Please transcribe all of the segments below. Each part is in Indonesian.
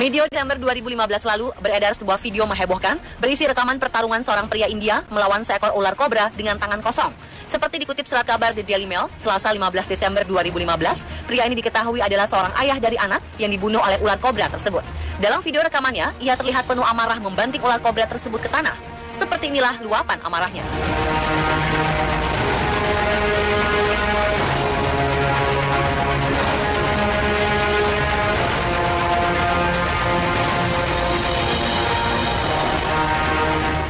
Video Desember 2015 lalu beredar sebuah video menghebohkan berisi rekaman pertarungan seorang pria India melawan seekor ular kobra dengan tangan kosong. Seperti dikutip surat kabar The Daily Mail, Selasa 15 Desember 2015, pria ini diketahui adalah seorang ayah dari anak yang dibunuh oleh ular kobra tersebut. Dalam video rekamannya, ia terlihat penuh amarah membanting ular kobra tersebut ke tanah. Seperti inilah luapan amarahnya.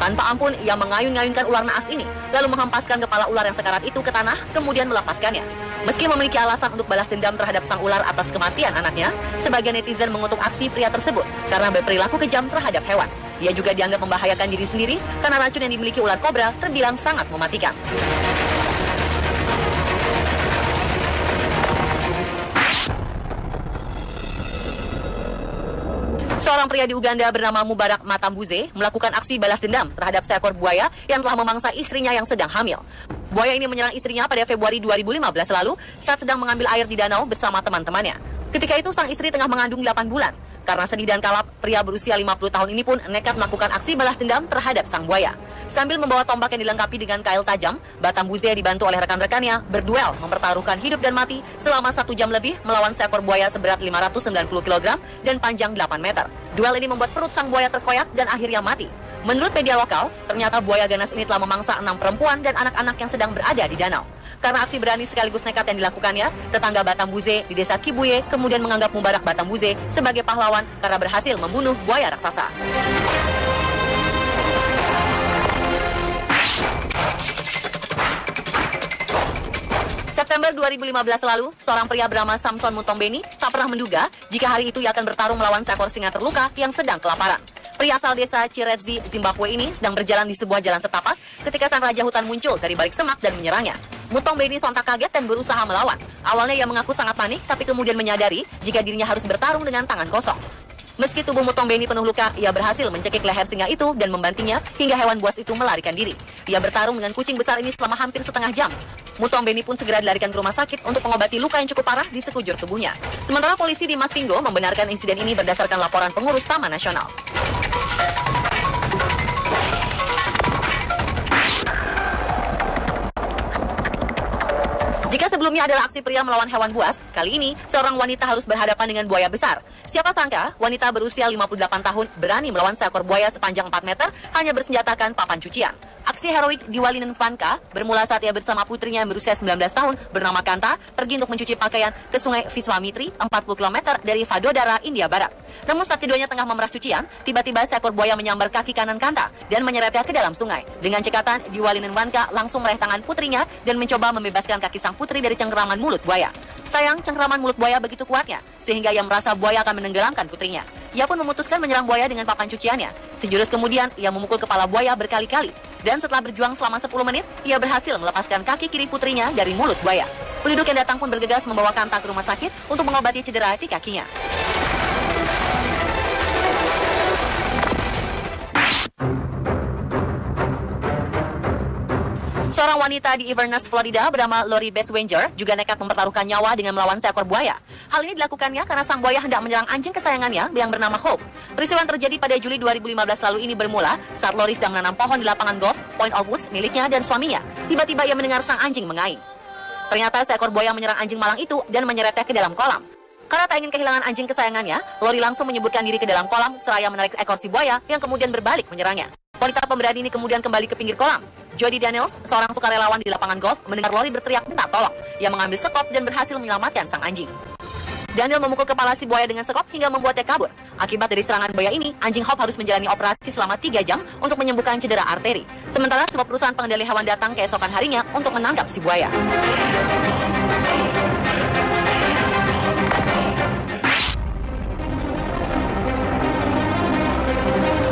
Tanpa ampun, ia mengayun-ngayunkan ular naas ini, lalu menghempaskan kepala ular yang sekarat itu ke tanah, kemudian melepaskannya. Meski memiliki alasan untuk balas dendam terhadap sang ular atas kematian anaknya, sebagian netizen mengutuk aksi pria tersebut karena berperilaku kejam terhadap hewan. Ia juga dianggap membahayakan diri sendiri karena racun yang dimiliki ular kobra terbilang sangat mematikan. Seorang pria di Uganda bernama Mubarak Matambuze melakukan aksi balas dendam terhadap seekor buaya yang telah memangsa istrinya yang sedang hamil. Buaya ini menyerang istrinya pada Februari 2015 lalu saat sedang mengambil air di danau bersama teman-temannya. Ketika itu sang istri tengah mengandung 8 bulan. Karena sedih dan kalap, pria berusia 50 tahun ini pun nekat melakukan aksi balas dendam terhadap sang buaya. Sambil membawa tombak yang dilengkapi dengan kail tajam, Matambuze dibantu oleh rekan-rekannya berduel mempertaruhkan hidup dan mati selama 1 jam lebih melawan seekor buaya seberat 590 kg dan panjang 8 meter. Duel ini membuat perut sang buaya terkoyak dan akhirnya mati. Menurut media lokal, ternyata buaya ganas ini telah memangsa 6 perempuan dan anak-anak yang sedang berada di danau. Karena aksi berani sekaligus nekat yang dilakukannya, tetangga Matambuze di desa Kibuye kemudian menganggap Mubarak Matambuze sebagai pahlawan karena berhasil membunuh buaya raksasa. September 2015 lalu, seorang pria bernama Samson Mutombeni tak pernah menduga jika hari itu ia akan bertarung melawan seekor singa terluka yang sedang kelaparan. Pria asal desa Chiredzi, Zimbabwe ini sedang berjalan di sebuah jalan setapak ketika sang raja hutan muncul dari balik semak dan menyerangnya. Mutombeni sontak kaget dan berusaha melawan. Awalnya ia mengaku sangat panik, tapi kemudian menyadari jika dirinya harus bertarung dengan tangan kosong. Meski tubuh Mutombeni penuh luka, ia berhasil mencekik leher singa itu dan membantingnya hingga hewan buas itu melarikan diri. Ia bertarung dengan kucing besar ini selama hampir setengah jam. Mutombeni pun segera dilarikan ke rumah sakit untuk mengobati luka yang cukup parah di sekujur tubuhnya. Sementara polisi di Masvingo membenarkan insiden ini berdasarkan laporan pengurus Taman Nasional. Jika sebelumnya adalah aksi pria melawan hewan buas, kali ini seorang wanita harus berhadapan dengan buaya besar. Siapa sangka, wanita berusia 58 tahun berani melawan seekor buaya sepanjang 4 meter hanya bersenjatakan papan cucian. Aksi heroik Diwalinen Vanka bermula saat ia bersama putrinya yang berusia 19 tahun bernama Kanta pergi untuk mencuci pakaian ke sungai Viswamitri 40 km dari Vadodara, India Barat. Namun saat keduanya tengah memeras cucian, tiba-tiba seekor buaya menyambar kaki kanan Kanta dan menyeretnya ke dalam sungai. Dengan cekatan, Diwalinen Vanka langsung meraih tangan putrinya dan mencoba membebaskan kaki sang putri dari cengkeraman mulut buaya. Sayang, cengkeraman mulut buaya begitu kuatnya, sehingga ia merasa buaya akan menenggelamkan putrinya. Ia pun memutuskan menyerang buaya dengan papan cuciannya. Sejurus kemudian, ia memukul kepala buaya berkali-kali. Dan setelah berjuang selama 10 menit, ia berhasil melepaskan kaki kiri putrinya dari mulut buaya. Penduduk yang datang pun bergegas membawa Kanta ke rumah sakit untuk mengobati cedera di kakinya. Seorang wanita di Inverness, Florida bernama Lori Beswenger juga nekat mempertaruhkan nyawa dengan melawan seekor buaya. Hal ini dilakukannya karena sang buaya hendak menyerang anjing kesayangannya yang bernama Hope. Peristiwa yang terjadi pada Juli 2015 lalu ini bermula saat Lori sedang menanam pohon di lapangan golf Point of Woods miliknya dan suaminya. Tiba-tiba ia mendengar sang anjing mengaing. Ternyata seekor buaya menyerang anjing malang itu dan menyeretnya ke dalam kolam. Karena tak ingin kehilangan anjing kesayangannya, Lori langsung menyebutkan diri ke dalam kolam seraya menarik ekor si buaya yang kemudian berbalik menyerangnya. Wanita pemberani ini kemudian kembali ke pinggir kolam. Jody Daniels, seorang sukarelawan di lapangan golf, mendengar Lori berteriak minta tolong. Ia mengambil sekop dan berhasil menyelamatkan sang anjing. Daniel memukul kepala si buaya dengan sekop hingga membuatnya kabur. Akibat dari serangan buaya ini, anjing Hope harus menjalani operasi selama 3 jam untuk menyembuhkan cedera arteri. Sementara sebuah perusahaan pengendali hewan datang keesokan harinya untuk menangkap si buaya.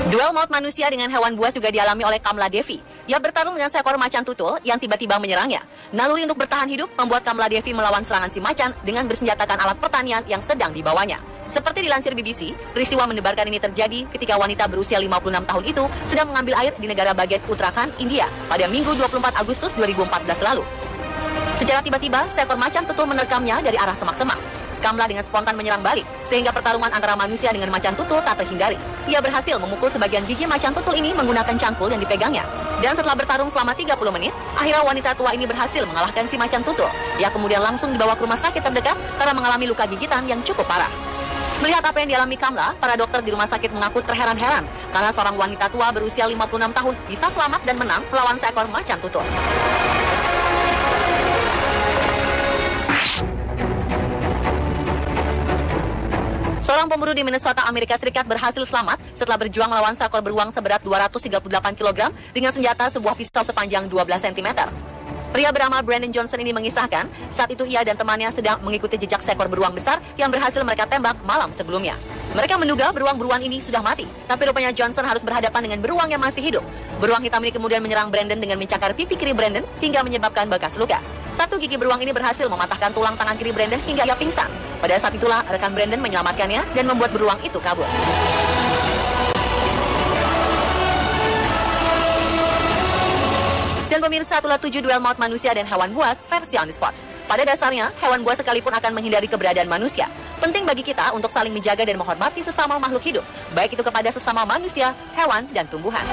Duel maut manusia dengan hewan buas juga dialami oleh Kamla Devi. Ia bertarung dengan seekor macan tutul yang tiba-tiba menyerangnya. Naluri untuk bertahan hidup membuat Kamla Devi melawan serangan si macan dengan bersenjatakan alat pertanian yang sedang dibawanya. Seperti dilansir BBC, peristiwa mendebarkan ini terjadi ketika wanita berusia 56 tahun itu sedang mengambil air di negara bagian Uttarakhand, India pada Minggu 24 Agustus 2014 lalu. Secara tiba-tiba, seekor macan tutul menerkamnya dari arah semak-semak. Kamla dengan spontan menyerang balik, sehingga pertarungan antara manusia dengan macan tutul tak terhindari. Ia berhasil memukul sebagian gigi macan tutul ini menggunakan cangkul yang dipegangnya. Dan setelah bertarung selama 30 menit, akhirnya wanita tua ini berhasil mengalahkan si macan tutul. Ia kemudian langsung dibawa ke rumah sakit terdekat karena mengalami luka gigitan yang cukup parah. Melihat apa yang dialami Kamla, para dokter di rumah sakit mengaku terheran-heran karena seorang wanita tua berusia 56 tahun bisa selamat dan menang melawan seekor macan tutul. Seorang pemburu di Minnesota, Amerika Serikat berhasil selamat setelah berjuang melawan seekor beruang seberat 238 kg dengan senjata sebuah pisau sepanjang 12 cm. Pria bernama Brandon Johnson ini mengisahkan saat itu ia dan temannya sedang mengikuti jejak seekor beruang besar yang berhasil mereka tembak malam sebelumnya. Mereka menduga beruang-beruang ini sudah mati, tapi rupanya Johnson harus berhadapan dengan beruang yang masih hidup. Beruang hitam ini kemudian menyerang Brandon dengan mencakar pipi kiri Brandon hingga menyebabkan bekas luka. Satu gigi beruang ini berhasil mematahkan tulang tangan kiri Brandon hingga ia pingsan. Pada saat itulah rekan Brandon menyelamatkannya dan membuat beruang itu kabur. Dan pemirsa, itulah 7 duel maut manusia dan hewan buas versi on the spot. Pada dasarnya, hewan buas sekalipun akan menghindari keberadaan manusia. Penting bagi kita untuk saling menjaga dan menghormati sesama makhluk hidup, baik itu kepada sesama manusia, hewan, dan tumbuhan.